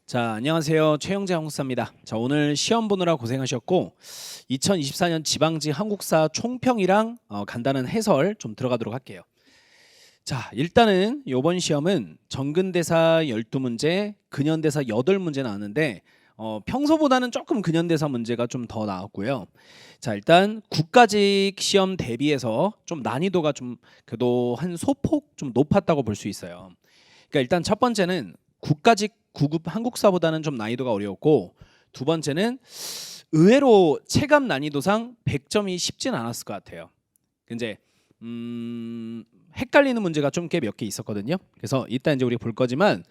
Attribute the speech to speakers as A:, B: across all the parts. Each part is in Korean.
A: 자, 안녕하세요. 최영재 한국사입니다. 자, 오늘 시험 보느라 고생하셨고 2024년 지방지 한국사 총평이랑 간단한 해설 좀 들어가도록 할게요. 자, 일단은 이번 시험은 정근대사 12문제, 근현대사 8문제 나왔는데 평소보다는 조금 근현대사 문제가 좀 더 나왔고요. 자, 일단 국가직 시험 대비해서 좀 난이도가 좀 그래도 한 소폭 좀 높았다고 볼 수 있어요. 그러니까 일단 첫 번째는 국가직 9급 한국사보다는 좀 난이도가 어려웠고, 두 번째는 의외로 체감 난이도상 100점이 쉽진 않았을 것 같아요. 이제 헷갈리는 문제가 좀 꽤 몇 개 있었거든요. 그래서 일단 이제 우리 볼 거지만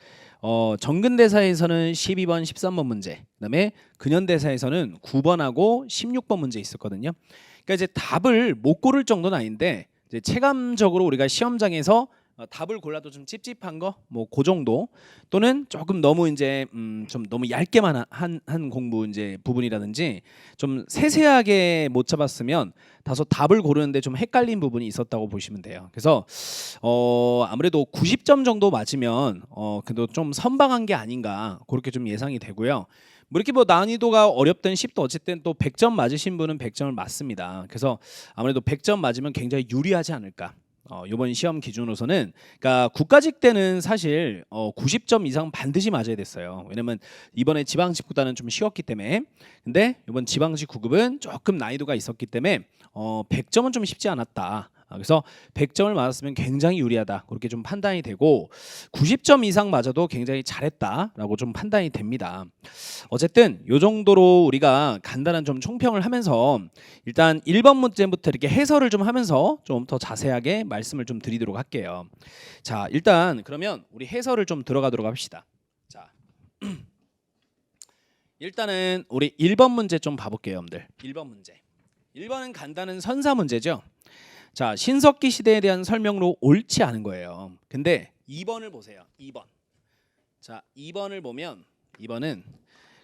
A: 정근대사에서는 12번, 13번 문제, 그다음에 근현대사에서는 9번하고 16번 문제 있었거든요. 그러니까 이제 답을 못 고를 정도는 아닌데 이제 체감적으로 우리가 시험장에서 답을 골라도 좀 찝찝한 거 뭐 그 정도, 또는 조금 너무 이제 좀 너무 얇게만 한 공부 이제 부분이라든지 좀 세세하게 못 잡았으면 다소 답을 고르는데 좀 헷갈린 부분이 있었다고 보시면 돼요. 그래서 아무래도 90점 정도 맞으면 그래도 좀 선방한 게 아닌가 그렇게 좀 예상이 되고요. 뭐 이렇게 뭐 난이도가 어렵든 쉽든 어쨌든 또 100점 맞으신 분은 100점을 맞습니다. 그래서 아무래도 100점 맞으면 굉장히 유리하지 않을까. 이번 시험 기준으로서는, 그러니까 국가직 때는 사실 90점 이상 반드시 맞아야 됐어요. 왜냐면 이번에 지방직보다는 좀 쉬웠기 때문에. 근데 이번 지방직 9급은 조금 난이도가 있었기 때문에 100점은 좀 쉽지 않았다. 그래서 100점을 맞았으면 굉장히 유리하다 그렇게 좀 판단이 되고, 90점 이상 맞아도 굉장히 잘했다라고 좀 판단이 됩니다. 어쨌든 이 정도로 우리가 간단한 좀 총평을 하면서 일단 1번 문제부터 이렇게 해설을 좀 하면서 좀 더 자세하게 말씀을 좀 드리도록 할게요. 자, 일단 그러면 우리 해설을 좀 들어가도록 합시다. 자, 일단은 우리 1번 문제 좀 봐볼게요, 여러분들. 1번 문제. 1번은 간단한 선사 문제죠. 자, 신석기 시대에 대한 설명으로 옳지 않은 거예요. 근데 2번을 보세요. 2번. 자, 2번을 보면 2번은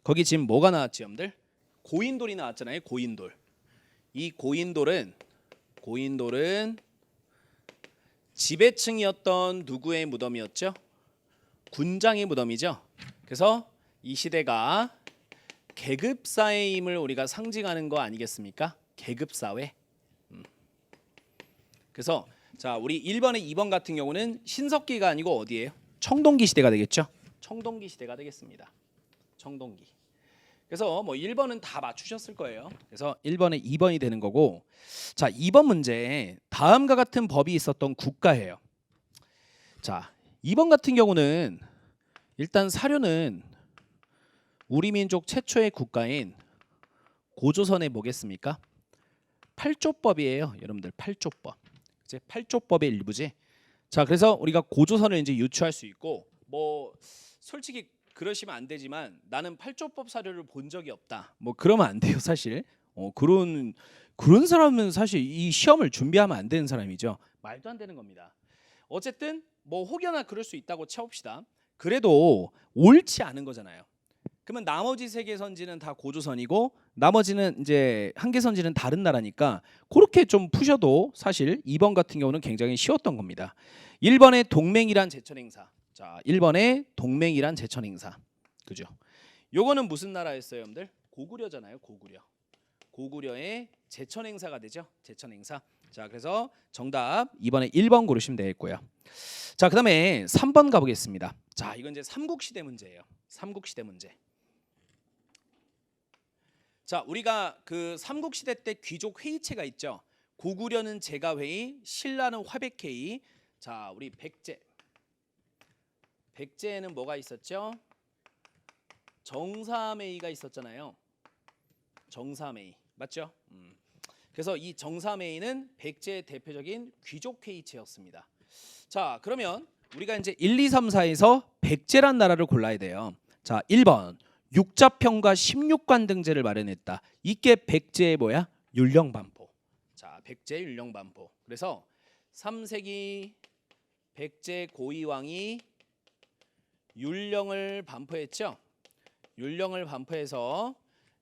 A: 거기 지금 뭐가 나왔지, 여러분들? 고인돌이 나왔잖아요. 고인돌. 이 고인돌은 지배층이었던 누구의 무덤이었죠? 군장의 무덤이죠. 그래서 이 시대가 계급사회임을 우리가 상징하는 거 아니겠습니까? 계급사회. 그래서 자, 우리 1번에 2번 같은 경우는 신석기가 아니고 어디예요? 청동기 시대가 되겠죠. 청동기 시대가 되겠습니다. 청동기. 그래서 뭐 1번은 다 맞추셨을 거예요. 그래서 1번에 2번이 되는 거고, 자, 2번 문제 다음과 같은 법이 있었던 국가예요. 자, 2번 같은 경우는 일단 사료는 우리 민족 최초의 국가인 고조선의 뭐겠습니까? 팔조법이에요. 여러분들 팔조법. 이제 팔조법의 일부지. 자, 그래서 우리가 고조선을 이제 유추할 수 있고, 뭐 솔직히 그러시면 안 되지만 나는 팔조법 사료를 본 적이 없다. 뭐 그러면 안 돼요, 사실. 그런 사람은 사실 이 시험을 준비하면 안 되는 사람이죠. 말도 안 되는 겁니다. 어쨌든 뭐 혹여나 그럴 수 있다고 쳐봅시다. 그래도 옳지 않은 거잖아요. 그러면 나머지 세 개 선지는 다 고조선이고 나머지는 이제 한 개 선지는 다른 나라니까 그렇게 좀 푸셔도 사실 2번 같은 경우는 굉장히 쉬웠던 겁니다. 1번의 동맹이란 제천 행사. 자, 1번의 동맹이란 제천 행사. 그죠? 요거는 무슨 나라였어요, 여러분들? 고구려잖아요, 고구려. 고구려의 제천 행사가 되죠. 제천 행사. 자, 그래서 정답 2번에 1번 고르시면 되겠고요. 자, 그다음에 3번 가보겠습니다. 자, 이건 이제 삼국시대 문제예요. 삼국시대 문제. 자, 우리가 그 삼국시대 때 귀족 회의체가 있죠. 고구려는 제가회의, 신라는 화백회의. 자, 우리 백제에는 뭐가 있었죠? 정삼회의가 있었잖아요. 정삼회의 맞죠? 그래서 이 정삼회의는 백제의 대표적인 귀족 회의체였습니다. 자, 그러면 우리가 이제 1, 2, 3, 4에서 백제란 나라를 골라야 돼요. 자, 1번 육자평과 16관 등제를 마련했다. 이게 백제의 뭐야? 율령반포. 자, 백제 율령반포. 그래서 3세기 백제 고위왕이 율령을 반포했죠. 율령을 반포해서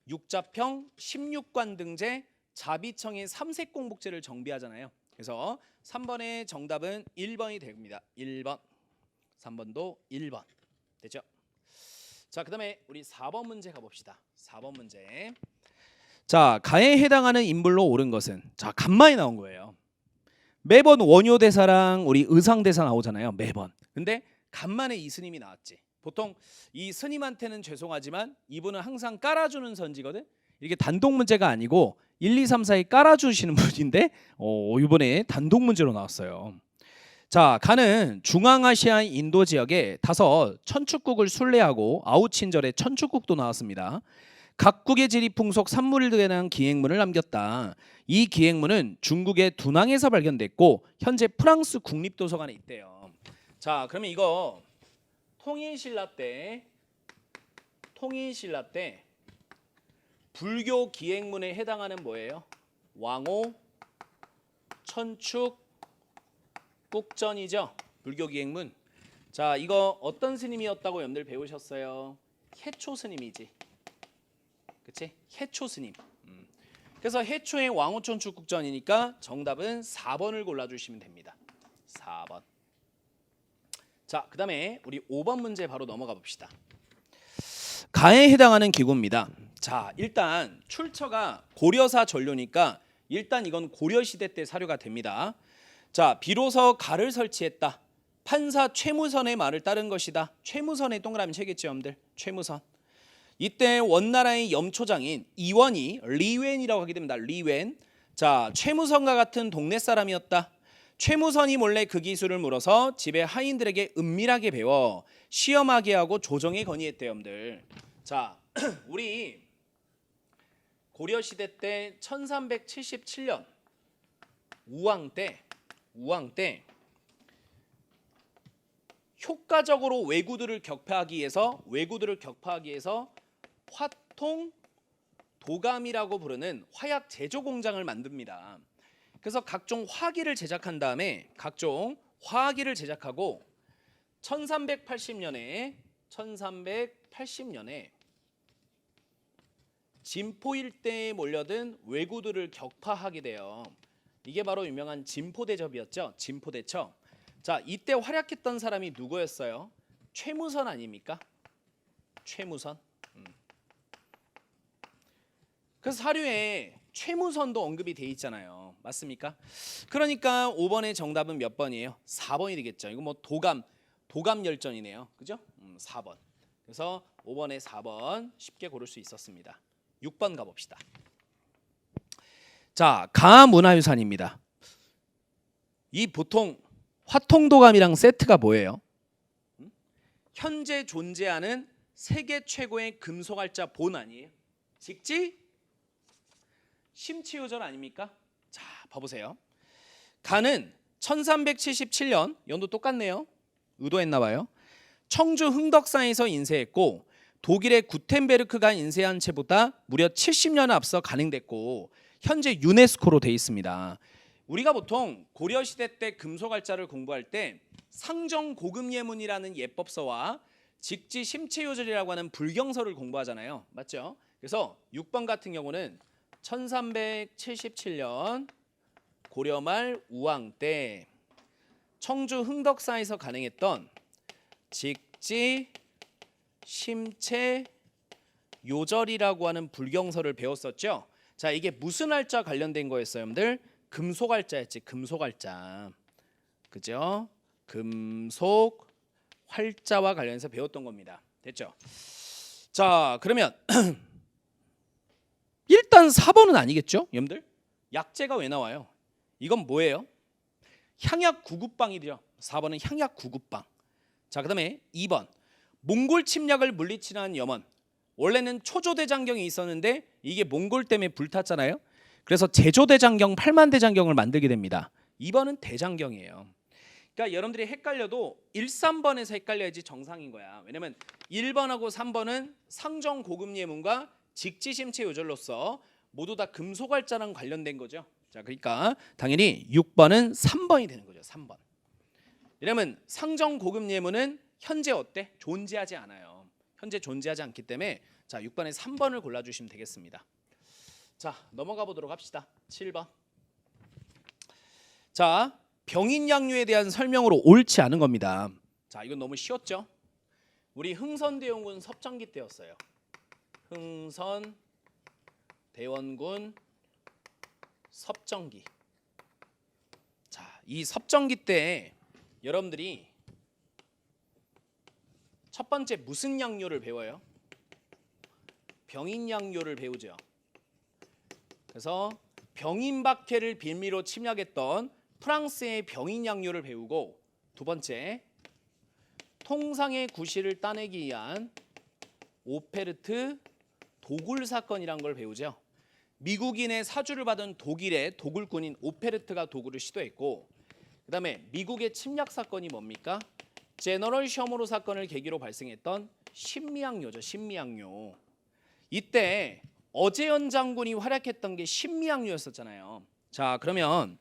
A: 육자평 16관 등제 자비청의 삼색공복제를 정비하잖아요. 그래서 3번의 정답은 1번이 됩니다. 1번. 3번도 1번. 되죠? 자, 그다음에 우리 4번 문제 가봅시다. 4번 문제. 자, 가에 해당하는 인물로 옳은 것은 자, 간만에 나온 거예요. 매번 원효 대사랑 우리 의상 대사 나오잖아요. 매번. 근데 간만에 이 스님이 나왔지. 보통 이 스님한테는 죄송하지만 이분은 항상 깔아주는 선지거든. 이게 단독 문제가 아니고 1, 2, 3, 4에 깔아주시는 분인데 이번에 단독 문제로 나왔어요. 자, 가는 중앙아시아 인도 지역에 5 천축국을 순례하고 아우친절에 천축국도 나왔습니다. 각국의 지리 풍속 산물에 대한 기행문을 남겼다. 이 기행문은 중국의 두낭에서 발견됐고 현재 프랑스 국립도서관에 있대요. 자, 그러면 이거 통일신라 때 불교 기행문에 해당하는 뭐예요? 왕호 천축 국전이죠. 불교 기행문. 자, 이거 어떤 스님이었다고 여러분들 배우셨어요? 해초 스님이지. 그치? 해초 스님. 그래서 해초의 왕호천축 국전이니까 정답은 4번을 골라주시면 됩니다. 4번. 자, 그 다음에 우리 5번 문제 바로 넘어가 봅시다. 가에 해당하는 기구입니다. 자, 일단 출처가 고려사 전료니까 일단 이건 고려시대 때 사료가 됩니다. 자, 비로소 가를 설치했다. 판사 최무선의 말을 따른 것이다. 최무선의 동그라미 채겠죠, 여러분들. 최무선. 이때 원나라의 염초장인 이원이 리웬이라고 하게 됩니다. 리웬. 자, 최무선과 같은 동네 사람이었다. 최무선이 몰래 그 기술을 물어서 집의 하인들에게 은밀하게 배워 시험하게 하고 조정에 건의했대요, 여러분들. 자, 우리 고려시대 때 1377년 우왕 때 효과적으로 왜구들을 격파하기 위해서 화통 도감이라고 부르는 화약 제조 공장을 만듭니다. 그래서 각종 화기를 제작한 다음에 화기를 제작하고 1380년에 진포 일대에 몰려든 왜구들을 격파하게 돼요. 이게 바로 유명한 진포대첩이었죠. 진포대첩. 자, 이때 활약했던 사람이 누구였어요? 최무선 아닙니까? 최무선. 그래서 사료에 최무선도 언급이 돼 있잖아요. 맞습니까? 그러니까 5번의 정답은 몇 번이에요? 4번이 되겠죠. 이거 뭐 도감 열전이네요. 그죠? 4번. 그래서 5번에 4번 쉽게 고를 수 있었습니다. 6번 가봅시다. 자, 가문화유산입니다. 이 보통 화통도감이랑 세트가 뭐예요? 현재 존재하는 세계 최고의 금속알자 본 아니에요? 직지 심치유전 아닙니까? 자, 봐보세요. 가는 1377년 연도 똑같네요. 의도했나 봐요. 청주 흥덕사에서 인쇄했고 독일의 구텐베르크가 인쇄한 채보다 무려 70년을 앞서 간행됐고 현재 유네스코로 돼 있습니다. 우리가 보통 고려시대 때 금속알자를 공부할 때 상정고금예문이라는 예법서와 직지심체요절이라고 하는 불경서를 공부하잖아요. 맞죠? 그래서 6번 같은 경우는 1377년 고려말 우왕 때 청주 흥덕사에서 간행했던 직지심체요절이라고 하는 불경서를 배웠었죠. 자, 이게 무슨 알자 관련된 거였어요, 여러분들? 금속알자였지. 금속알자. 그죠? 금속 활자와 관련해서 배웠던 겁니다. 됐죠? 자, 그러면 일단 4번은 아니겠죠? 여러분들? 약재가 왜 나와요? 이건 뭐예요? 향약 구급방이죠. 4번은 향약 구급방. 자, 그다음에 2번. 몽골 침략을 물리치는 염원. 원래는 초조대장경이 있었는데 이게 몽골 때문에 불탔잖아요. 그래서 제조대장경 8만대장경을 만들게 됩니다. 2번은 대장경이에요. 그러니까 여러분들이 헷갈려도 1, 3번에서 헷갈려야지 정상인 거야. 왜냐면 1번하고 3번은 상정고금예문과 직지심체요절로서 모두 다 금속알자랑 관련된 거죠. 자, 그러니까 당연히 6번은 3번이 되는 거죠. 3번. 왜냐면 상정고금예문은 현재 어때? 존재하지 않아요. 현재 존재하지 않기 때문에 자, 6번에 3번을 골라주시면 되겠습니다. 자, 넘어가 보도록 합시다. 7번. 자, 병인양요에 대한 설명으로 옳지 않은 겁니다. 자, 이건 너무 쉬웠죠? 우리 흥선대원군 섭정기 때였어요. 흥선대원군 섭정기. 자, 이 섭정기 때 여러분들이 첫 번째 무슨 양요를 배워요? 병인양요를 배우죠. 그래서 병인박해를 빌미로 침략했던 프랑스의 병인양요를 배우고, 두 번째 통상의 구실을 따내기 위한 오페르트 도굴 사건이란 걸 배우죠. 미국인의 사주를 받은 독일의 도굴꾼인 오페르트가 도굴을 시도했고, 그 다음에 미국의 침략 사건이 뭡니까? 제너럴 셔머로 사건을 계기로 발생했던 신미양요죠. 신미양요. 이때 어제연 장군이 활약했던 게 신미양요였었잖아요. 자, 그러면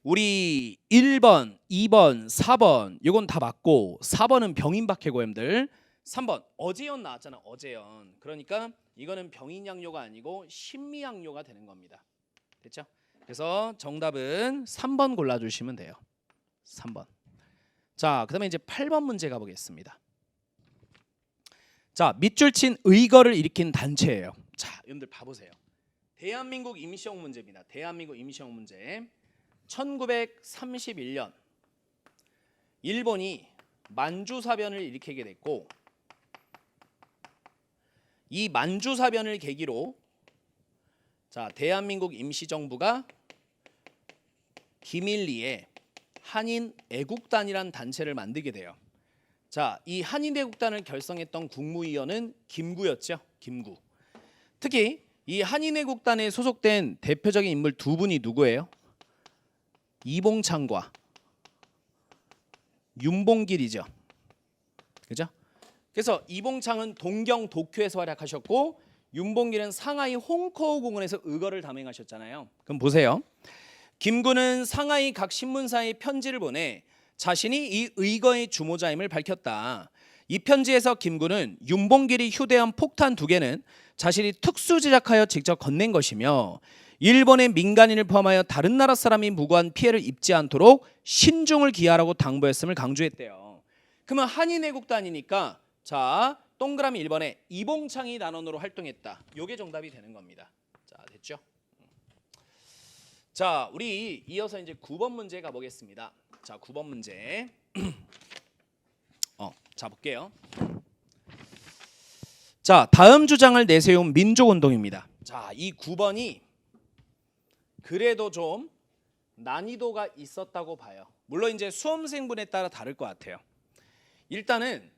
A: 우리 1번, 2번, 4번 이건 다 맞고, 4번은 병인박해고 여러분들. 3번 어제연 나왔잖아. 어제연. 그러니까 이거는 병인양요가 아니고 신미양요가 되는 겁니다. 됐죠? 그래서 정답은 3번 골라주시면 돼요. 3번. 자, 그 다음에 이제 8번 문제 가보겠습니다. 자, 밑줄 친 의거를 일으킨 단체예요. 자, 여러분들 봐보세요. 대한민국 임시형 문제입니다. 대한민국 임시형 문제. 1931년 일본이 만주사변을 일으키게 됐고, 이 만주사변을 계기로 자, 대한민국 임시정부가 기밀리에 한인애국단이란 단체를 만들게 돼요. 자, 이 한인애국단을 결성했던 국무위원은 김구였죠. 김구. 특히 이 한인애국단에 소속된 대표적인 인물 두 분이 누구예요? 이봉창과 윤봉길이죠. 그죠? 그래서 이봉창은 동경 도쿄에서 활약하셨고, 윤봉길은 상하이 홍커우 공원에서 의거를 담행하셨잖아요. 그럼 보세요. 김구는 상하이 각 신문사에 편지를 보내 자신이 이 의거의 주모자임을 밝혔다. 이 편지에서 김구는 윤봉길이 휴대한 폭탄 2개는 자신이 특수 제작하여 직접 건넨 것이며, 일본의 민간인을 포함하여 다른 나라 사람이 무고한 피해를 입지 않도록 신중을 기하라고 당부했음을 강조했대요. 그러면 한인애국단이니까 자, 동그라미 1번에 이봉창이 단원으로 활동했다. 요게 정답이 되는 겁니다. 자, 됐죠? 자, 우리 이어서 이제 9번 문제 가보겠습니다. 자, 9번 문제. 자, 볼게요. 자, 다음 주장을 내세운 민족운동입니다. 자, 이 9번이 그래도 좀 난이도가 있었다고 봐요. 물론 이제 수험생분에 따라 다를 것 같아요. 일단은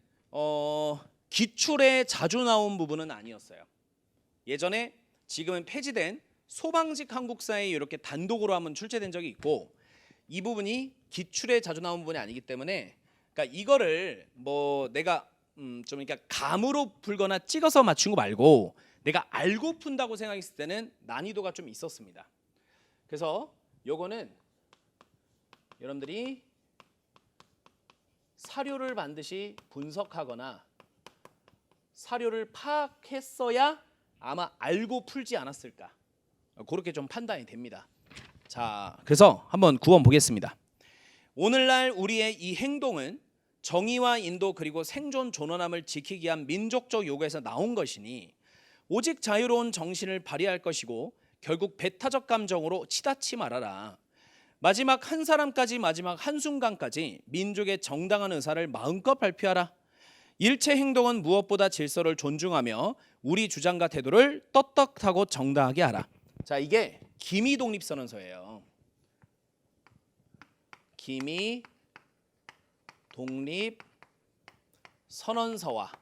A: 기출에 자주 나온 부분은 아니었어요. 예전에 지금은 폐지된 소방직 한국사에 이렇게 단독으로 한번 출제된 적이 있고, 이 부분이 기출에 자주 나온 부분이 아니기 때문에, 그러니까 이거를 뭐 내가 좀 그러니까 감으로 풀거나 찍어서 맞춘 거 말고 내가 알고 푼다고 생각했을 때는 난이도가 좀 있었습니다. 그래서 요거는 여러분들이 사료를 반드시 분석하거나 사료를 파악했어야 아마 알고 풀지 않았을까, 그렇게 좀 판단이 됩니다. 자, 그래서 한번 9번 보겠습니다. 오늘날 우리의 이 행동은 정의와 인도 그리고 생존 존엄함을 지키기 위한 민족적 요구에서 나온 것이니 오직 자유로운 정신을 발휘할 것이고 결국 배타적 감정으로 치닫지 말아라. 마지막 한 사람까지, 마지막 한순간까지 민족의 정당한 의사를 마음껏 발표하라. 일체 행동은 무엇보다 질서를 존중하며 우리 주장과 태도를 떳떳하고 정당하게 하라. 자, 이게 기미 독립선언서예요. 기미 독립선언서와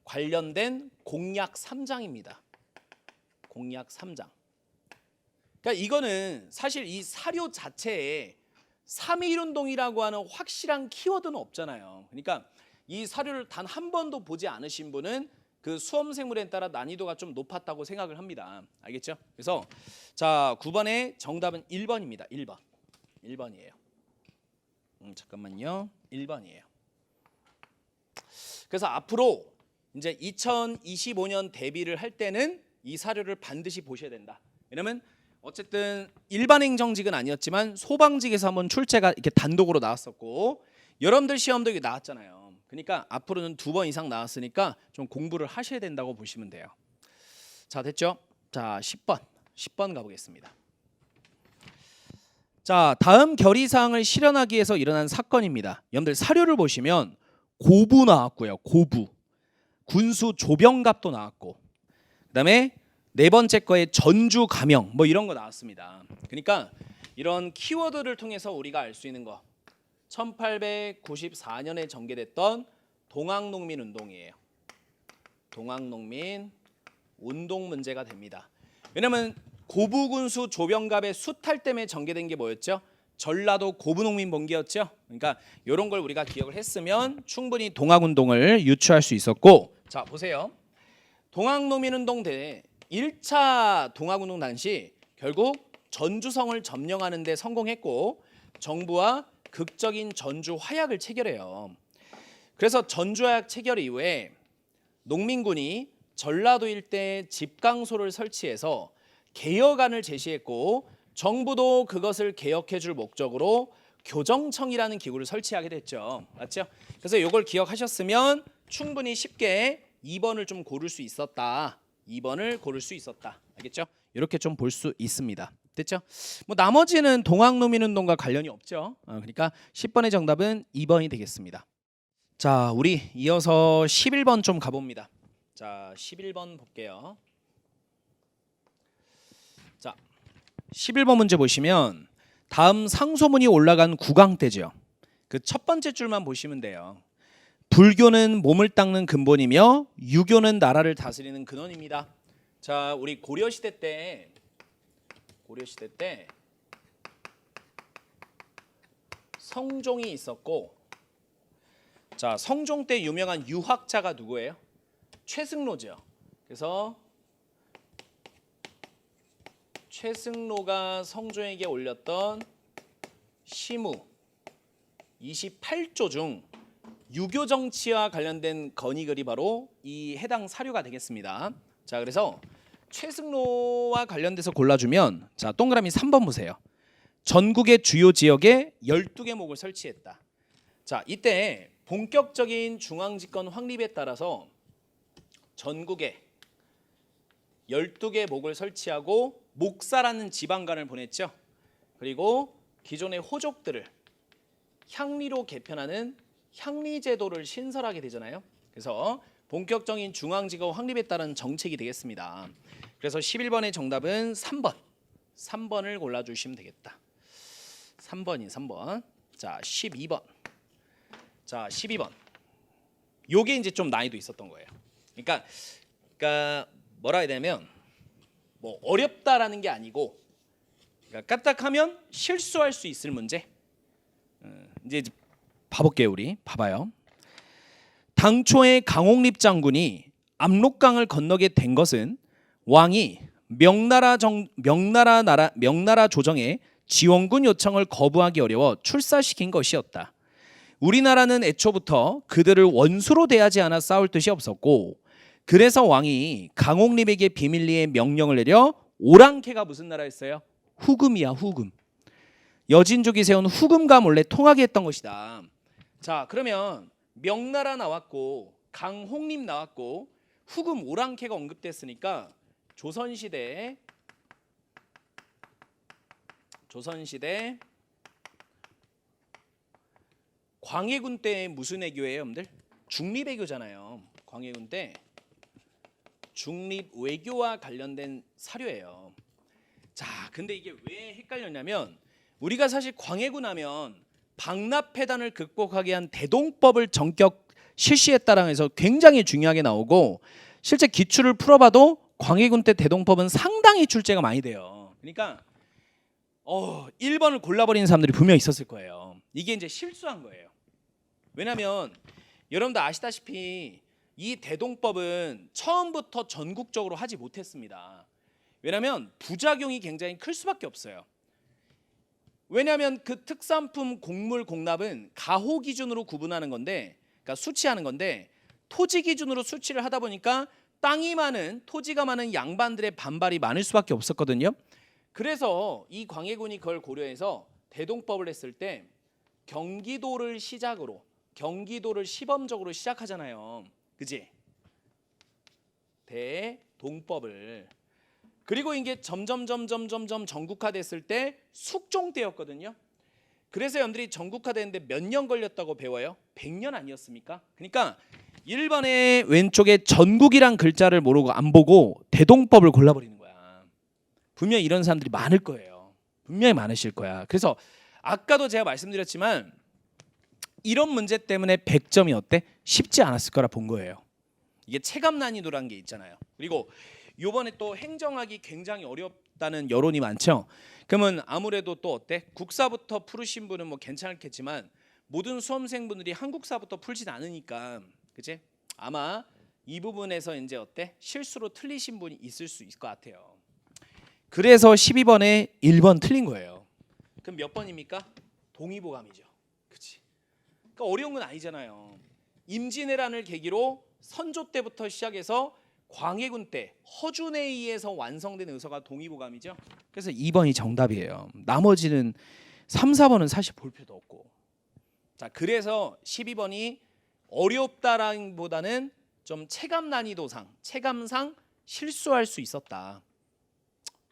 A: 관련된 공약 3장입니다. 공약 3장. 그러니까 이거는 사실 이 사료 자체에 3.1운동이라고 하는 확실한 키워드는 없잖아요. 그러니까 이 사료를 단 한 번도 보지 않으신 분은 그 수험생물에 따라 난이도가 좀 높았다고 생각을 합니다. 알겠죠? 그래서 자, 9번의 정답은 1번입니다. 1번. 1번이에요. 잠깐만요. 1번이에요. 그래서 앞으로 이제 2025년 대비를 할 때는 이 사료를 반드시 보셔야 된다. 왜냐면 어쨌든 일반 행정직은 아니었지만 소방직에서 한번 출제가 이렇게 단독으로 나왔었고, 여러분들 시험도 이게 나왔잖아요. 그러니까 앞으로는 2번 이상 나왔으니까 좀 공부를 하셔야 된다고 보시면 돼요. 자, 됐죠? 자, 10번 가보겠습니다. 자, 다음 결의사항을 실현하기 위해서 일어난 사건입니다. 여러분들 사료를 보시면 고부 나왔고요. 고부. 군수 조병갑도 나왔고, 그다음에 네 번째 거에 전주 가명 뭐 이런 거 나왔습니다. 그러니까 이런 키워드를 통해서 우리가 알 수 있는 거 1894년에 전개됐던 동학농민운동이에요. 동학농민 운동 문제가 됩니다. 왜냐면 고부군수 조병갑의 수탈 때문에 전개된 게 뭐였죠? 전라도 고부농민 봉기였죠. 그러니까 이런 걸 우리가 기억을 했으면 충분히 동학운동을 유추할 수 있었고, 자 보세요. 동학농민운동 때 1차 동학운동 당시 결국 전주성을 점령하는 데 성공했고 정부와 극적인 전주 화약을 체결해요. 그래서 전주 화약 체결 이후에 농민군이 전라도 일대에 집강소를 설치해서 개혁안을 제시했고 정부도 그것을 개혁해 줄 목적으로 교정청이라는 기구를 설치하게 됐죠. 맞죠? 그래서 이걸 기억하셨으면 충분히 쉽게 2번을 좀 고를 수 있었다. 2번을 고를 수 있었다. 알겠죠? 이렇게 좀 볼 수 있습니다. 됐죠? 뭐 나머지는 동학농민운동과 관련이 없죠. 그러니까 10번의 정답은 2번이 되겠습니다. 자, 우리 이어서 11번 좀 가봅니다. 자, 11번 볼게요. 자, 11번 문제 보시면 다음 상소문이 올라간 국왕때죠. 그 첫 번째 줄만 보시면 돼요. 불교는 몸을 닦는 근본이며 유교는 나라를 다스리는 근원입니다. 자, 우리 고려시대 때 성종이 있었고, 자 성종 때 유명한 유학자가 누구예요? 최승로죠. 그래서 최승로가 성종에게 올렸던 시무 28조 중 유교 정치와 관련된 건의글이 바로 이 해당 사료가 되겠습니다. 자, 그래서 최승로와 관련돼서 골라주면, 자 동그라미 3번 보세요. 전국의 주요 지역에 12개 목을 설치했다. 자, 이때 본격적인 중앙집권 확립에 따라서 전국에 12개 목을 설치하고 목사라는 지방관을 보냈죠. 그리고 기존의 호족들을 향리로 개편하는 향리제도를 신설하게 되잖아요. 그래서 본격적인 중앙지검 확립에 따른 정책이 되겠습니다. 그래서 11번의 정답은 3번을 골라주시면 되겠다. 3번. 자, 12번. 자, 12번. 요게 이제 좀 난이도 있었던 거예요. 그러니까 뭐라 해야 되냐면 뭐 어렵다라는 게 아니고, 그러니까 까딱하면 실수할 수 있을 문제. 이제 봐볼게요. 우리 봐봐요. 당초에 강홍립 장군이 압록강을 건너게 된 것은 왕이 명나라 조정에 지원군 요청을 거부하기 어려워 출사시킨 것이었다. 우리나라는 애초부터 그들을 원수로 대하지 않아 싸울 뜻이 없었고, 그래서 왕이 강홍립에게 비밀리에 명령을 내려 오랑캐가 무슨 나라였어요? 후금이야, 후금. 여진족이 세운 후금과 몰래 통하게 했던 것이다. 자, 그러면 명나라 나왔고 강홍립 나왔고 후금 오랑캐가 언급됐으니까 조선시대 광해군 때 무슨 외교예요, 여러분들? 중립외교잖아요. 광해군 때 중립외교와 관련된 사료예요. 자, 근데 이게 왜 헷갈렸냐면 우리가 사실 광해군 하면 방납해단을 극복하게 한 대동법을 전격 실시했다라고 해서 굉장히 중요하게 나오고, 실제 기출을 풀어봐도 광해군 때 대동법은 상당히 출제가 많이 돼요. 그러니까 1번을 골라버리는 사람들이 분명히 있었을 거예요. 이게 이제 실수한 거예요. 왜냐하면 여러분들 아시다시피 이 대동법은 처음부터 전국적으로 하지 못했습니다. 왜냐하면 부작용이 굉장히 클 수밖에 없어요. 왜냐하면 그 특산품 곡물 공납은 가호 기준으로 구분하는 건데, 그러니까 수치하는 건데, 토지 기준으로 수치를 하다 보니까 토지가 많은 양반들의 반발이 많을 수밖에 없었거든요. 그래서 이 광해군이 그걸 고려해서 대동법을 했을 때 경기도를 시작으로 경기도를 시범적으로 시작하잖아요. 그지? 대동법을. 그리고 이게 점점 전국화됐을 때 숙종 때였거든요. 그래서 여러분들이 전국화되는데 몇 년 걸렸다고 배워요? 100년 아니었습니까? 그러니까 1번의 왼쪽에 전국이란 글자를 모르고 안 보고 대동법을 골라버리는 거야. 분명히 이런 사람들이 많을 거예요. 분명히 많으실 거야. 그래서 아까도 제가 말씀드렸지만 이런 문제 때문에 100점이 어때? 쉽지 않았을 거라 본 거예요. 이게 체감 난이도라는 게 있잖아요. 그리고 요번에 또 행정학이 굉장히 어렵다는 여론이 많죠. 그러면 아무래도 또 어때? 국사부터 풀으신 분은 뭐 괜찮겠지만 모든 수험생분들이 한국사부터 풀진 않으니까, 그치? 아마 이 부분에서 이제 어때? 실수로 틀리신 분이 있을 수 있을 것 같아요. 그래서 12번에 1번 틀린 거예요. 그럼 몇 번입니까? 동의보감이죠. 그치? 그러니까 어려운 건 아니잖아요. 임진왜란을 계기로 선조 때부터 시작해서 광해군 때 허준에 의해서 완성된 의서가 동의보감이죠. 그래서 2번이 정답이에요. 나머지는 3, 4번은 사실 볼 필요도 없고. 자, 그래서 12번이 어렵다라기보다는 좀 체감 난이도상, 체감상 실수할 수 있었다.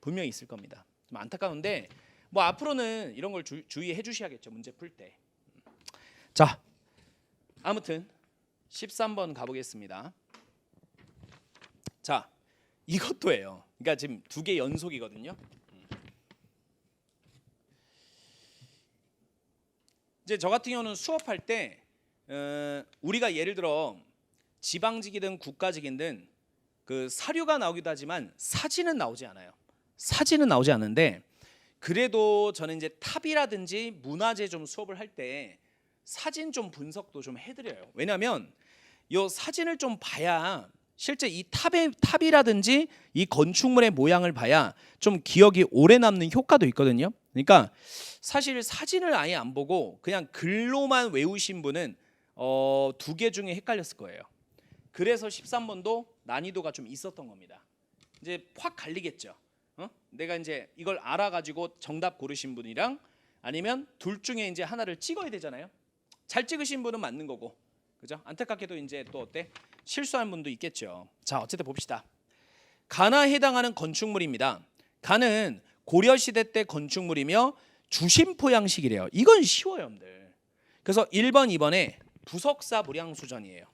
A: 분명히 있을 겁니다. 좀 안타까운데 뭐 앞으로는 이런 걸 주의해 주셔야겠죠. 문제 풀 때. 자, 아무튼 13번 가보겠습니다. 자, 이것도예요. 그러니까 지금 두 개 연속이거든요. 이제 저 같은 경우는 수업할 때 우리가 예를 들어 지방직이든 국가직이든 그 사료가 나오기도 하지만 사진은 나오지 않아요. 사진은 나오지 않는데 그래도 저는 이제 탑이라든지 문화재 좀 수업을 할 때 사진 좀 분석도 좀 해드려요. 왜냐하면 이 사진을 좀 봐야 실제 이 탑이라든지 이 건축물의 모양을 봐야 좀 기억이 오래 남는 효과도 있거든요. 그러니까 사실 사진을 아예 안 보고 그냥 글로만 외우신 분은 두 개 중에 헷갈렸을 거예요. 그래서 13번도 난이도가 좀 있었던 겁니다. 이제 확 갈리겠죠. 내가 이제 이걸 알아가지고 정답 고르신 분이랑 아니면 둘 중에 이제 하나를 찍어야 되잖아요. 잘 찍으신 분은 맞는 거고, 그죠? 안타깝게도 이제 또 어때? 실수한 분도 있겠죠. 자, 어쨌든 봅시다. 가나에 해당하는 건축물입니다. 가는 고려 시대 때 건축물이며 주심포 양식이래요. 이건 쉬워요, 여러분들. 그래서 1번, 2번에 부석사 무량수전이에요.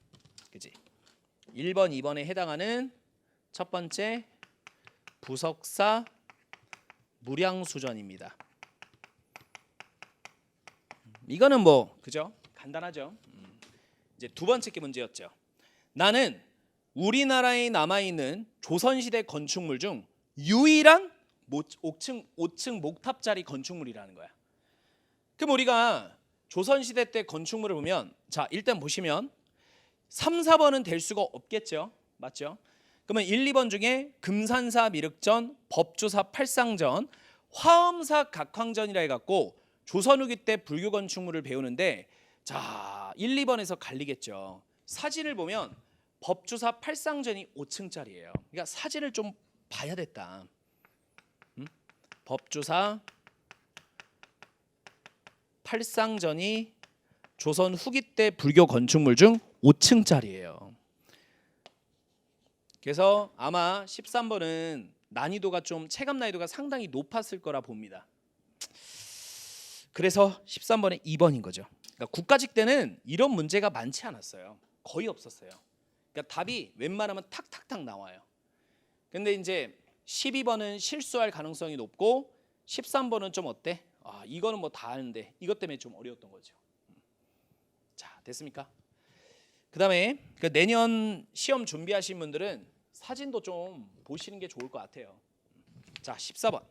A: 그지? 1번, 2번에 해당하는 첫 번째 부석사 무량수전입니다. 이거는 뭐 그죠? 간단하죠. 이제 두 번째 게 문제였죠. 나는 우리나라에 남아있는 조선시대 건축물 중 유일한 5층 목탑짜리 건축물이라는 거야. 그럼 우리가 조선시대 때 건축물을 보면 자 일단 보시면 3, 4번은 될 수가 없겠죠. 맞죠? 그러면 1, 2번 중에 금산사 미륵전, 법주사 팔상전, 화엄사 각황전이라 해갖고 조선 후기 때 불교 건축물을 배우는데 자 1, 2번에서 갈리겠죠. 사진을 보면 법주사 팔상전이 5층짜리예요. 그러니까 사진을 좀 봐야 됐다. 법주사 팔상전이 조선 후기 때 불교 건축물 중 5층짜리예요. 그래서 아마 13번은 난이도가 좀 체감 난이도가 상당히 높았을 거라 봅니다. 그래서 13번에 2번인 거죠. 그러니까 국가직 때는 이런 문제가 많지 않았어요. 거의 없었어요. 그러니까 답이 웬만하면 탁탁탁 나와요. 근데 이제 12번은 실수할 가능성이 높고 13번은 좀 어때? 아, 이거는 뭐 다 아는데 이것 때문에 좀 어려웠던 거죠. 자, 됐습니까? 그다음에 그 내년 시험 준비하신 분들은 사진도 좀 보시는 게 좋을 것 같아요. 자, 14번.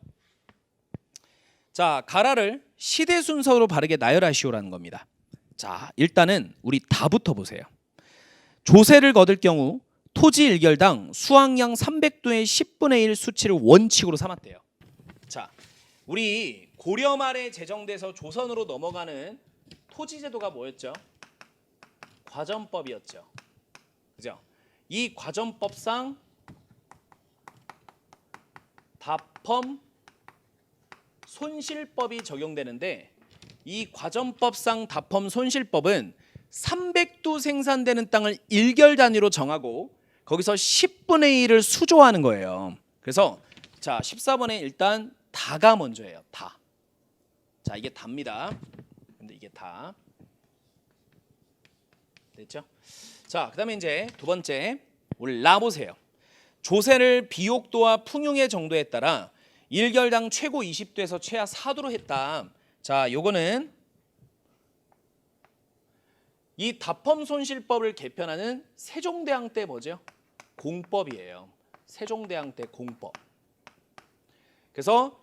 A: 자, 가라를 시대 순서로 바르게 나열하시오라는 겁니다. 자, 일단은 우리 다부터 보세요. 조세를 거둘 경우 토지 1결당 수확량 300도의 10분의 1 수치를 원칙으로 삼았대요. 자, 우리 고려 말에 제정돼서 조선으로 넘어가는 토지 제도가 뭐였죠? 과전법이었죠. 그죠? 이 과전법상 다펌 손실법이 적용되는데 이 과전법상 다펌 손실법은 300도 생산되는 땅을 일결 단위로 정하고 거기서 10분의 1을 수조하는 거예요. 그래서 자 14번에 일단 다가 먼저예요. 다. 자 이게 다입니다. 근데 이게 다 됐죠? 자 그다음에 이제 두 번째 우리 라 보세요. 조세를 비옥도와 풍용의 정도에 따라 일결당 최고 20도에서 최하 4도로 했다. 자 요거는 이 다펌 손실법을 개편하는 세종대왕 때 뭐죠? 공법이에요. 세종대왕 때 공법. 그래서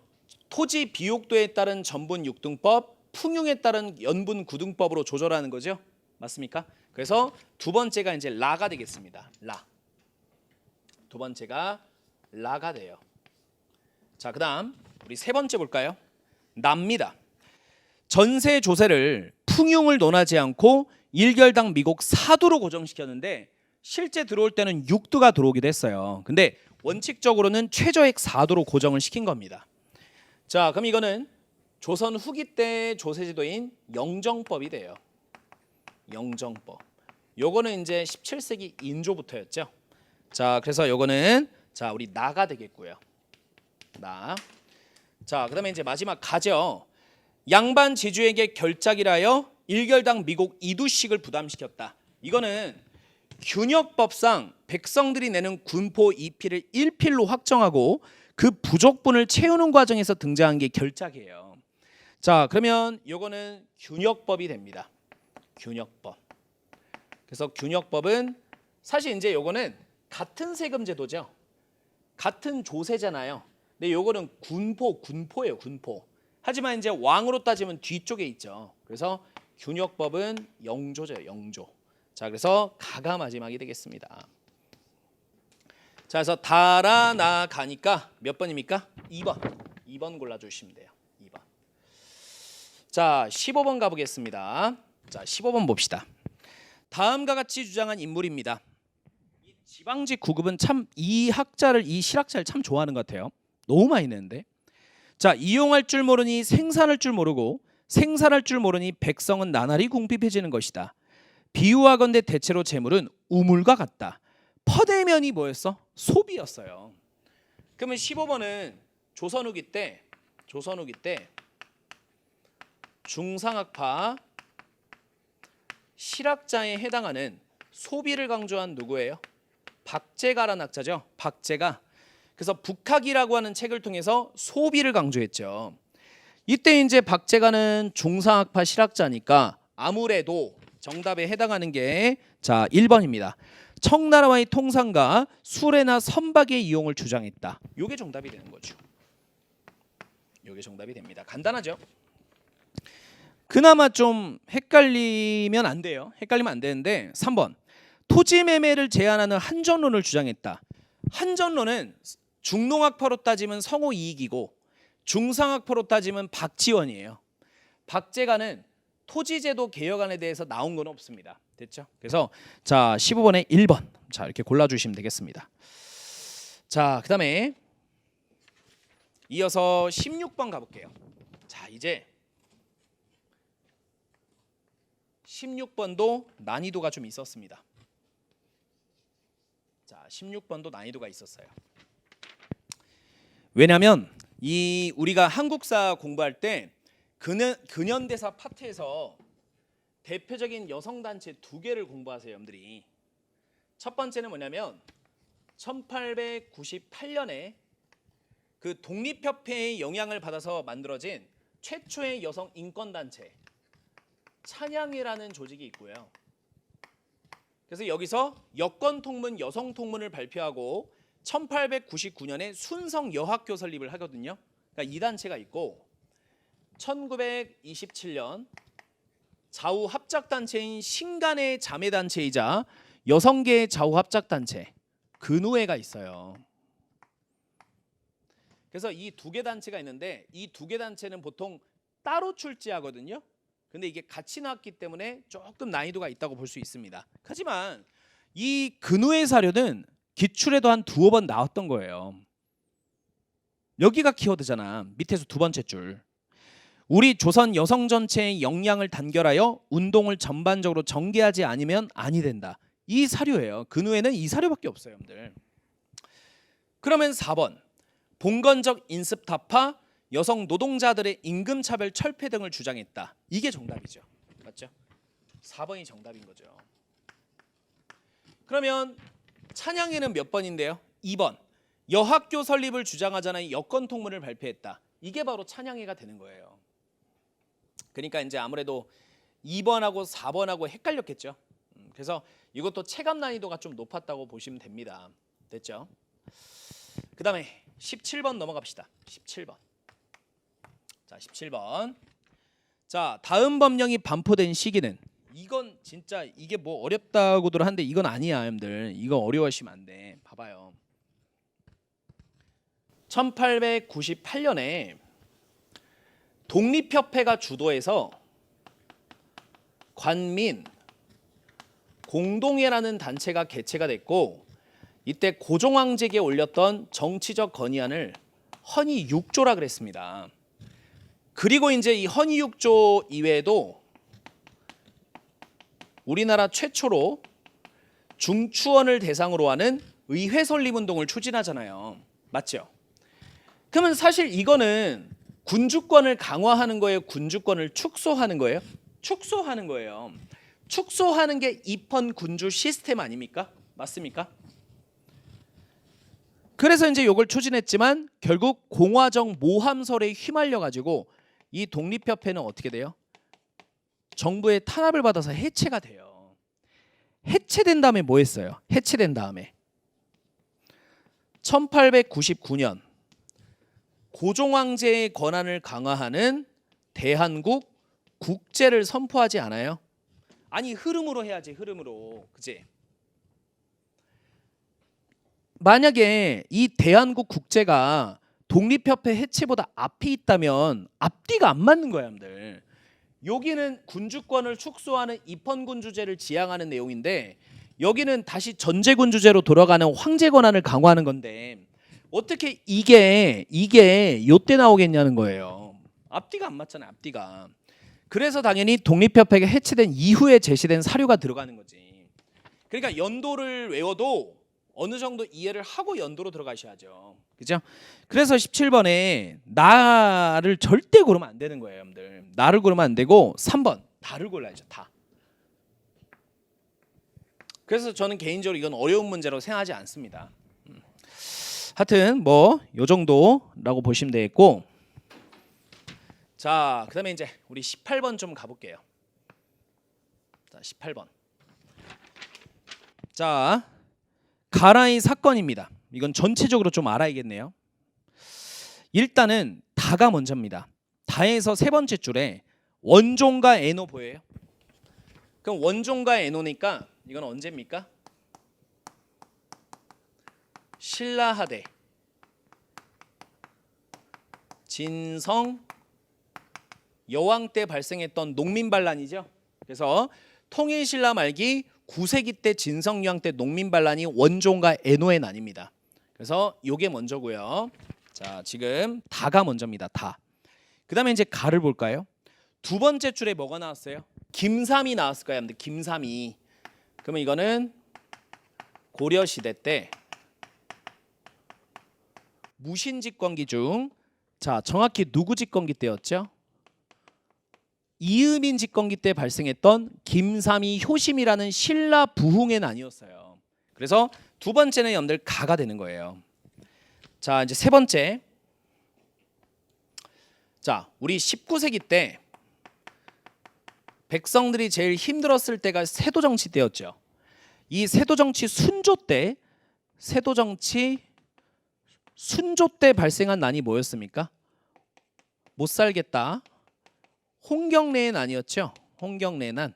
A: 토지 비옥도에 따른 전분 6등법, 풍용에 따른 연분 9등법으로 조절하는 거죠. 맞습니까? 그래서 두 번째가 이제 라가 되겠습니다. 라. 두 번째가 라가 돼요. 자, 그다음 우리 세 번째 볼까요? 납니다. 전세 조세를 풍용을 논하지 않고 일결당 미국 4도로 고정시켰는데 실제 들어올 때는 6도가 들어오기도 했어요. 근데 원칙적으로는 최저액 4도로 고정을 시킨 겁니다. 자, 그럼 이거는 조선 후기 때 조세제도인 영정법이 돼요. 영정법. 요거는 이제 17세기 인조부터였죠. 자, 그래서 요거는 자 우리 나가 되겠고요. 나. 자, 그다음에 이제 마지막 가죠. 양반 지주에게 결작이라여 일결당 미국 2두씩을 부담시켰다. 이거는 균역법상 백성들이 내는 군포 2필을 1필로 확정하고 그 부족분을 채우는 과정에서 등장한 게 결작이에요. 자, 그러면 요거는 균역법이 됩니다. 균역법. 그래서 균역법은 사실 이제 요거는 같은 세금 제도죠. 같은 조세잖아요. 근데 요거는 군포예요, 군포. 하지만 이제 왕으로 따지면 뒤쪽에 있죠. 그래서 균역법은 영조죠, 영조. 자, 그래서 가가 마지막이 되겠습니다. 자, 그래서 다라 나 가니까 몇 번입니까? 2번. 2번 골라주시면 돼요. 2번. 자, 15번 가보겠습니다. 자, 15번 봅시다. 다음과 같이 주장한 인물입니다. 이 지방직 9급은 참 이 실학자를 참 좋아하는 것 같아요. 너무 많이 내는데. 자, 이용할 줄 모르니 생산할 줄 모르고 생산할 줄 모르니 백성은 나날이 궁핍해지는 것이다. 비유하건대 대체로 재물은 우물과 같다. 퍼대면이 뭐였어? 소비였어요. 그러면 15번은 조선 후기 때 중상학파 실학자에 해당하는 소비를 강조한 누구예요? 박제가라는 학자죠. 박제가. 그래서 북학이라고 하는 책을 통해서 소비를 강조했죠. 이때 이제 박제가는 중상학파 실학자니까 아무래도 정답에 해당하는 게 자 1번입니다. 청나라와의 통상과 수레나 선박의 이용을 주장했다. 이게 정답이 되는 거죠. 이게 정답이 됩니다. 간단하죠? 그나마 좀 헷갈리면 안 돼요. 헷갈리면 안 되는데 3번. 토지 매매를 제한하는 한전론을 주장했다. 한전론은 중농학파로 따지면 성호 이익이고 중상학파로 따지면 박지원이에요. 박제가는 토지제도 개혁안에 대해서 나온 건 없습니다. 됐죠? 그래서 자 15번에 1번 자 이렇게 골라주시면 되겠습니다. 자 그다음에 이어서 16번 가볼게요. 자 이제 16번도 난이도가 좀 있었습니다. 자 16번도 난이도가 있었어요. 왜냐하면 이 우리가 한국사 공부할 때 근현대사 파트에서 대표적인 여성단체 두 개를 공부하세요, 여러분들이. 첫 번째는 뭐냐면 1898년에 그 독립협회의 영향을 받아서 만들어진 최초의 여성 인권단체 찬양이라는 조직이 있고요. 그래서 여기서 여권통문, 여성통문을 발표하고 1899년에 순성여학교 설립을 하거든요. 그러니까 이 단체가 있고 1927년 좌우 합작단체인 신간의 자매단체이자 여성계의 좌우 합작단체 근우회가 있어요. 그래서 이 두 개 단체가 있는데 이 두 개 단체는 보통 따로 출제하거든요. 근데 이게 같이 나왔기 때문에 조금 난이도가 있다고 볼 수 있습니다. 하지만 이 근우회 사료는 기출에도 한 두어 번 나왔던 거예요. 여기가 키워드잖아. 밑에서 두 번째 줄. 우리 조선 여성 전체의 역량을 단결하여 운동을 전반적으로 전개하지 않으면 아니 된다. 이 사료예요. 근후에는 이 사료밖에 없어요, 여러분들. 그러면 4번. 봉건적 인습 타파, 여성 노동자들의 임금 차별 철폐 등을 주장했다. 이게 정답이죠. 맞죠? 4번이 정답인 거죠. 그러면 찬양에는 몇 번인데요? 2번. 여학교 설립을 주장하자는 여건 통문을 발표했다. 이게 바로 찬양회가 되는 거예요. 그러니까 이제 아무래도 2번하고 4번하고 헷갈렸겠죠. 그래서 이것도 체감 난이도가 좀 높았다고 보시면 됩니다. 됐죠? 그 다음에 17번 넘어갑시다. 17번. 자, 17번. 자, 다음 법령이 반포된 시기는, 이건 진짜 이게 뭐 어렵다고들 하는데 이건 아니야, 여러분들. 이거 어려워하시면 안 돼. 봐봐요. 1898년에 독립협회가 주도해서 관민 공동회라는 단체가 개최가 됐고, 이때 고종황제에게 올렸던 정치적 건의안을 헌의 6조라 그랬습니다. 그리고 이제 이 헌의 6조 이외에도 우리나라 최초로 중추원을 대상으로 하는 의회 설립 운동을 추진하잖아요. 맞죠? 그러면 사실 이거는 군주권을 강화하는 거예요? 군주권을 축소하는 거예요? 축소하는 거예요. 축소하는 게 입헌 군주 시스템 아닙니까? 맞습니까? 그래서 이제 이걸 추진했지만 결국 공화정 모함설에 휘말려 가지고 이 독립협회는 어떻게 돼요? 정부의 탄압을 받아서 해체가 돼요. 해체된 다음에 뭐 했어요? 해체된 다음에 1899년 고종황제의 권한을 강화하는 대한국 국제를 선포하지 않아요? 아니, 흐름으로 해야지, 흐름으로. 그치? 만약에 이 대한국 국제가 독립협회 해체보다 앞에 있다면 앞뒤가 안 맞는 거야, 여러분들. 여기는 군주권을 축소하는 입헌군주제를 지향하는 내용인데, 여기는 다시 전제군주제로 돌아가는 황제 권한을 강화하는 건데, 어떻게 이게 요때 나오겠냐는 거예요. 앞뒤가 안 맞잖아요, 앞뒤가. 그래서 당연히 독립협회가 해체된 이후에 제시된 사료가 들어가는 거지. 그러니까 연도를 외워도 어느 정도 이해를 하고 연도로 들어가셔야죠. 그죠? 그래서 17번에 나를 절대 고르면 안 되는 거예요, 여러분들. 나를 고르면 안 되고 3번 다를 골라야죠. 다. 그래서 저는 개인적으로 이건 어려운 문제라고 생각하지 않습니다. 하여튼 뭐 요 정도라고 보시면 되겠고, 자, 그다음에 이제 우리 18번 좀 가볼게요. 자, 18번. 자, 가라이 사건입니다. 이건 전체적으로 좀 알아야겠네요. 일단은 다가 먼저입니다. 다에서 세 번째 줄에 원종과 애노 보여요? 그럼 원종과 애노니까 이건 언제입니까? 신라하대 진성 여왕 때 발생했던 농민반란이죠. 그래서 통일신라 말기 9세기 때 진성여왕 때 농민반란이 원종과 애노에 나뉩니다. 그래서 요게 먼저고요. 자, 지금 다가 먼저입니다. 다. 그 다음에 이제 가를 볼까요? 두 번째 줄에 뭐가 나왔어요? 김삼이 나왔을 거예요. 김삼이. 그러면 이거는 고려시대 때 무신집권기 중, 자, 정확히 누구 집권기 때였죠? 이음인 집권기 때 발생했던 김삼이 효심이라는 신라 부흥의 난이었어요. 그래서 두 번째는 여러분들 가가 되는 거예요. 자, 이제 세 번째. 자, 우리 19세기 때 백성들이 제일 힘들었을 때가 세도정치 때였죠. 이 세도정치 순조 때, 순조 때 발생한 난이 뭐였습니까? 못 살겠다. 홍경래의 난이었죠. 홍경래의 난.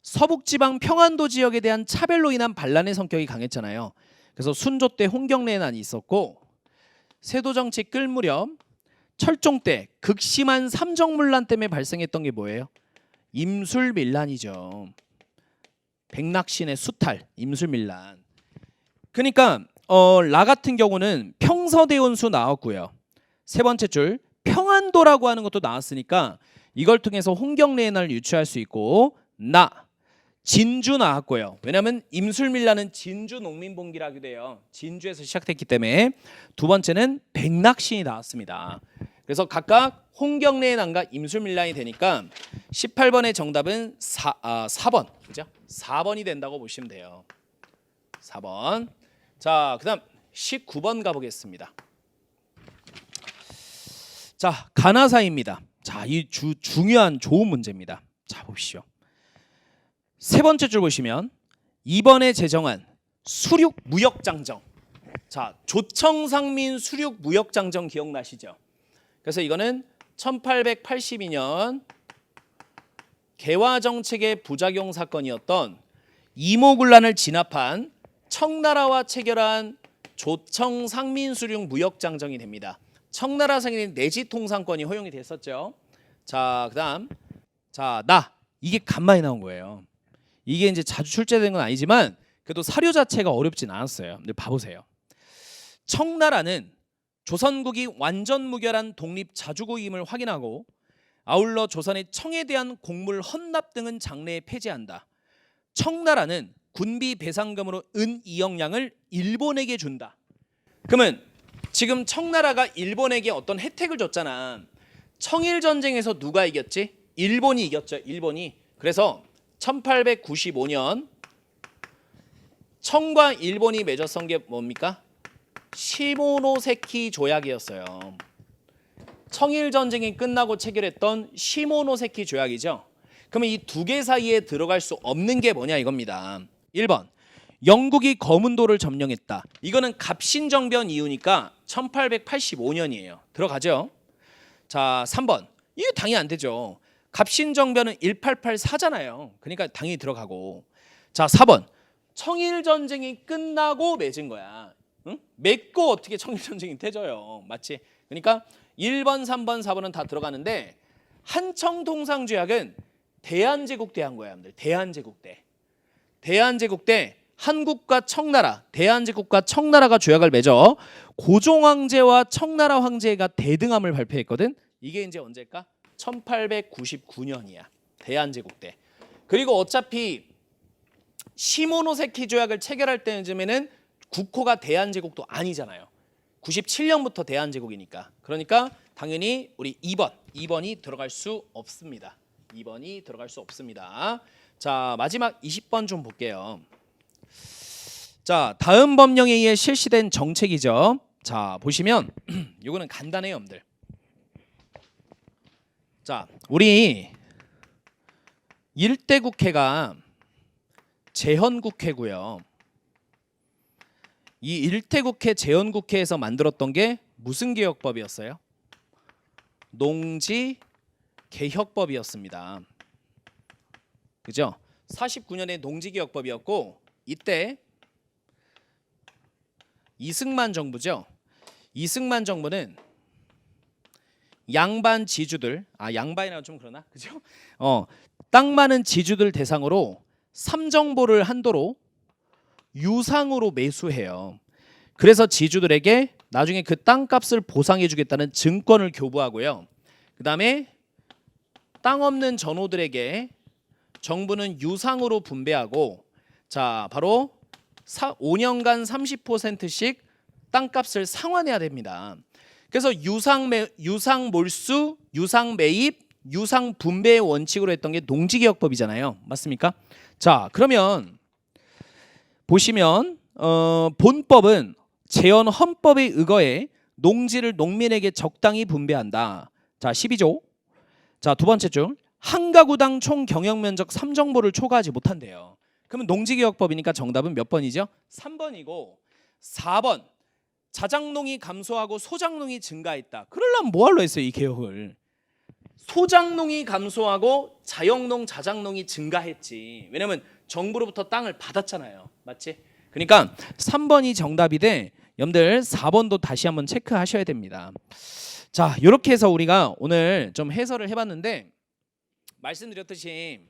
A: 서북지방 평안도 지역에 대한 차별로 인한 반란의 성격이 강했잖아요. 그래서 순조 때 홍경래의 난이 있었고, 세도정치 끌 무렵 철종 때 극심한 삼정문란 때문에 발생했던 게 뭐예요? 임술밀란이죠. 백낙신의 수탈, 임술밀란. 그러니까 라 같은 경우는 평서대원수 나왔고요. 세 번째 줄 평안도라고 하는 것도 나왔으니까 이걸 통해서 홍경레이나를 유추할 수 있고 진주 나왔고요. 왜냐하면 임술밀라는 진주 농민봉기라기도 해요. 진주에서 시작됐기 때문에. 두 번째는 백낙신이 나왔습니다. 그래서 각각 홍경레이난과 임술밀란이 되니까 18번의 정답은 4번. 그죠? 4번이 된다고 보시면 돼요. 4번. 자, 그다음 19번 가보겠습니다. 자, 가나사입니다. 자, 이 중요한 좋은 문제입니다. 자, 보십시오. 세 번째 줄 보시면 2번에 제정한 수륙무역장정. 자, 조청상민 수륙무역장정 기억나시죠? 그래서 이거는 1882년 개화정책의 부작용 사건이었던 이모군란을 진압한 청나라와 체결한 조청상민수륙무역장정이 됩니다. 청나라 상인의 내지통상권이 허용이 됐었죠. 자, 그다음 이게 간만에 나온 거예요. 이게 이제 자주 출제된 건 아니지만 그래도 사료 자체가 어렵진 않았어요. 근데 봐보세요. 청나라는 조선국이 완전 무결한 독립 자주국임을 확인하고 아울러 조선의 청에 대한 곡물 헌납 등은 장래에 폐지한다. 청나라는 군비 배상금으로 은 2억량을 일본에게 준다. 그러면 지금 청나라가 일본에게 어떤 혜택을 줬잖아. 청일전쟁에서 누가 이겼지? 일본이 이겼죠. 일본이. 그래서 1895년 청과 일본이 맺었던 게 뭡니까? 시모노세키 조약이었어요. 청일 전쟁이 끝나고 체결했던 시모노세키 조약이죠. 그러면 이 두 개 사이에 들어갈 수 없는 게 뭐냐 이겁니다. 1번 영국이 거문도를 점령했다. 이거는 갑신정변 이후니까 1885년이에요. 들어가죠. 자, 3번 이게 당연히 안 되죠. 갑신정변은 1884잖아요. 그러니까 당연히 들어가고. 자, 4번 청일전쟁이 끝나고 맺은 거야. 응? 맺고 어떻게 청일전쟁이 되져요. 맞지? 그러니까 1번, 3번, 4번은 다 들어가는데 한청통상조약은 대한제국 때 한 거야. 여러분들. 대한제국 때. 대한제국 때 한국과 청나라, 대한제국과 청나라가 조약을 맺어 고종황제와 청나라 황제가 대등함을 발표했거든. 이게 이제 언제일까? 1899년이야. 대한제국 때. 그리고 어차피 시모노세키 조약을 체결할 때쯤에는 국호가 대한제국도 아니잖아요. 97년부터 대한제국이니까. 그러니까 당연히 우리 2번이 들어갈 수 없습니다. 2번이 들어갈 수 없습니다. 자, 마지막 20번 좀 볼게요. 자, 다음 법령에 의해 실시된 정책이죠. 자, 보시면 이거는 간단해요, 여러분들. 자, 우리 1대 국회가 재헌국회고요. 이 1대 국회 재헌국회에서 만들었던 게 무슨 개혁법이었어요? 농지개혁법이었습니다. 그죠? 49년에 농지개혁법이었고 이때 이승만 정부죠. 이승만 정부는 양반 지주들, 양반이라고 좀 그러나? 그죠? 땅 많은 지주들 대상으로 삼정보를 한도로 유상으로 매수해요. 그래서 지주들에게 나중에 그 땅값을 보상해 주겠다는 증권을 교부하고요. 그다음에 땅 없는 전호들에게 정부는 유상으로 분배하고 자, 바로 5년간 30%씩 땅값을 상환해야 됩니다. 그래서 유상 몰수, 유상 매입, 유상 분배의 원칙으로 했던 게 농지개혁법이잖아요. 맞습니까? 자, 그러면 보시면 본법은 재헌 헌법에 의거해 농지를 농민에게 적당히 분배한다. 자, 12조. 자, 두 번째 줄. 한 가구당 총 경영 면적 3정보를 초과하지 못한대요. 그러면 농지개혁법이니까 정답은 몇 번이죠? 3번이고 4번. 자작농이 감소하고 소작농이 증가했다. 그러려면 뭐하러 했어요, 이 개혁을? 소작농이 감소하고 자영농, 자작농이 증가했지. 왜냐면 정부로부터 땅을 받았잖아요. 맞지? 그러니까 3번이 정답이 돼. 여러분들 4번도 다시 한번 체크하셔야 됩니다. 자, 이렇게 해서 우리가 오늘 좀 해설을 해봤는데 말씀드렸듯이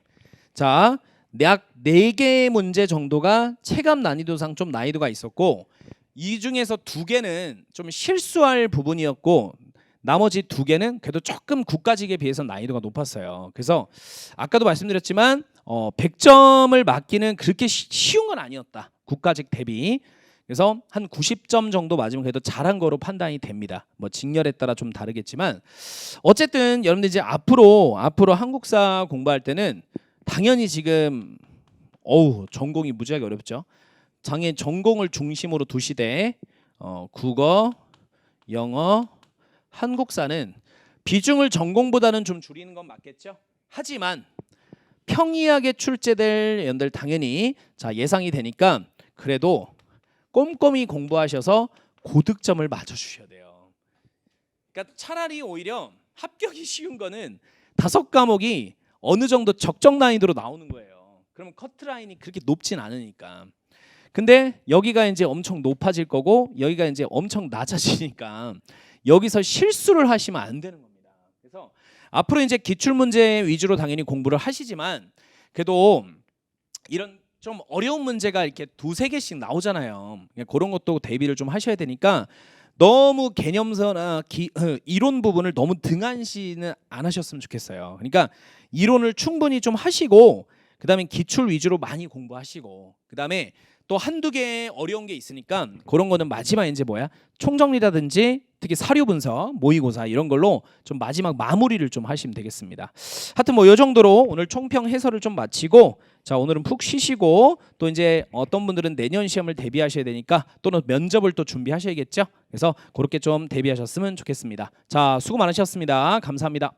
A: 자, 약 4개의 문제 정도가 체감 난이도상 좀 난이도가 있었고 이 중에서 2개는 좀 실수할 부분이었고 나머지 두 개는 그래도 조금 국가직에 비해서 난이도가 높았어요. 그래서 아까도 말씀드렸지만 100점을 맞기는 그렇게 쉬운 건 아니었다. 국가직 대비. 그래서 한 90점 정도 맞으면 그래도 잘한 거로 판단이 됩니다. 뭐 직렬에 따라 좀 다르겠지만 어쨌든 여러분들 이제 앞으로 한국사 공부할 때는 당연히 지금 전공이 무지하게 어렵죠. 장애 전공을 중심으로 두시되 국어, 영어, 한국사는 비중을 전공보다는 좀 줄이는 건 맞겠죠. 하지만 평이하게 출제될 연들 당연히 예상이 되니까 그래도 꼼꼼히 공부하셔서 고득점을 맞춰주셔야 돼요. 그러니까 차라리 오히려 합격이 쉬운 거는 5과목이 어느 정도 적정 난이도로 나오는 거예요. 그러면 커트라인이 그렇게 높진 않으니까. 근데 여기가 이제 엄청 높아질 거고 여기가 이제 엄청 낮아지니까 여기서 실수를 하시면 안 되는 겁니다. 그래서 앞으로 이제 기출 문제 위주로 당연히 공부를 하시지만 그래도 이런 좀 어려운 문제가 이렇게 2-3개씩 나오잖아요. 그런 것도 대비를 좀 하셔야 되니까 너무 개념서나 이론 부분을 너무 등한시는 안 하셨으면 좋겠어요. 그러니까 이론을 충분히 좀 하시고 그다음에 기출 위주로 많이 공부하시고 그다음에 또 한두 개 어려운 게 있으니까 그런 거는 마지막 이제 총정리라든지 특히 사료 분석, 모의고사 이런 걸로 좀 마지막 마무리를 좀 하시면 되겠습니다. 하여튼 이 정도로 오늘 총평 해설을 좀 마치고 자 오늘은 푹 쉬시고 또 이제 어떤 분들은 내년 시험을 대비하셔야 되니까 또는 면접을 또 준비하셔야겠죠. 그래서 그렇게 좀 대비하셨으면 좋겠습니다. 자 수고 많으셨습니다. 감사합니다.